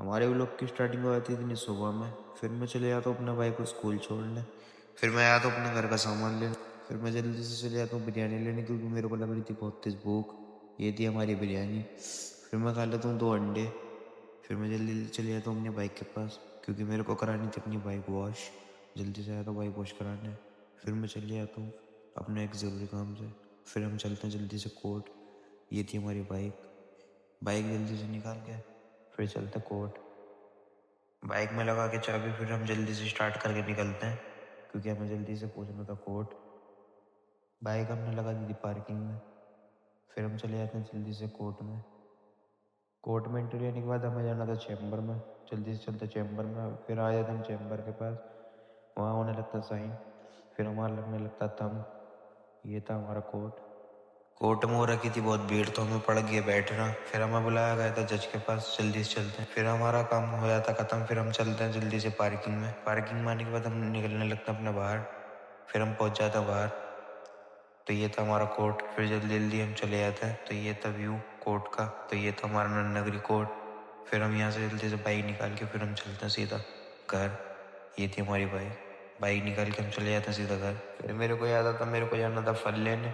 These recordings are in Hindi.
हमारे व्लॉग की स्टार्टिंग हो जाती थी इतनी सुबह में। फिर मैं चले जाता हूँ अपने भाई को स्कूल छोड़ने। फिर मैं आया तो अपने घर का सामान लेने। फिर मैं जल्दी से चले जाता हूँ बिरयानी लेने, क्योंकि मेरे को लग रही थी बहुत तेज भूख। ये थी हमारी बिरयानी। फिर मैं खा लेता हूँ 2 अंडे। फिर मैं जल्दी जल्दी चले जाता हूँ अपने बाइक के पास, क्योंकि मेरे को करानी थी अपनी बाइक वॉश। जल्दी से आया तो बाइक वॉश कराने। फिर मैं चले जाता हूँ अपने एक ज़रूरी काम से। फिर हम चलते हैं जल्दी से कोर्ट। ये थी हमारी बाइक। बाइक जल्दी से निकाल के फिर चलते कोर्ट। बाइक में लगा के चाबी फिर हम जल्दी से स्टार्ट करके निकलते हैं, क्योंकि हमें जल्दी से पहुंचना था कोर्ट। बाइक हमने लगा दी थी पार्किंग में। फिर हम चले जाते हैं जल्दी से कोर्ट में। कोर्ट में एंट्री लेने के बाद हमें जाना था चैम्बर में। जल्दी से चलते चैम्बर में। फिर आ जाते हम चैम्बर के पास। वहाँ होने लगता साइन। फिर हमारा लगने लगता थंब। ये था हमारा कोर्ट। कोर्ट में हो रखी थी बहुत भीड़, तो हमें पड़ गया बैठना। फिर हमें बुलाया गया था जज के पास, जल्दी से चलते हैं। फिर हमारा काम हो जाता खत्म। फिर हम चलते हैं जल्दी से पार्किंग में। पार्किंग में आने के बाद हम निकलने लगते हैं अपने बाहर। फिर हम पहुंच जाते हैं बाहर। तो ये था हमारा कोर्ट। फिर जल्दी जल्दी हम चले जाते हैं। तो ये था व्यू कोर्ट का। तो ये था हमारा नगरी कोर्ट। फिर हम यहाँ से जल्दी से बाइक निकाल के फिर हम चलते हैं सीधा घर। ये थी हमारी बाइक। बाइक निकाल के हम चले जाते हैं सीधा घर। फिर मेरे को याद आता मेरे को जाना था फल लेने।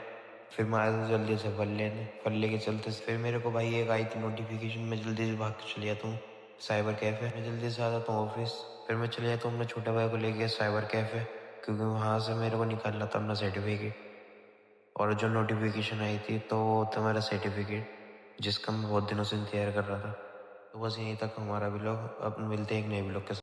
फिर मैं आया था जल्दी से फल लेने। फल लेके चलते फिर मेरे को भाई एक आई थी नोटिफिकेशन। मैं जल्दी से भाग के चले जाता हूँ साइबर कैफ़े। मैं जल्दी से आ जाता हूँ ऑफिस। फिर मैं चले जाता हूँ अपने छोटे भाई को लेके साइबर कैफ़े, क्योंकि वहाँ से मेरे को निकालना था अपना सर्टिफिकेट। और जो नोटिफिकेशन आई थी तो वो था मेरा सर्टिफिकेट, जिसका मैं बहुत दिनों से इंतजार कर रहा था। तो बस यहीं तक हमारा व्लॉग। अब मिलते हैं एक नए व्लॉग के साथ।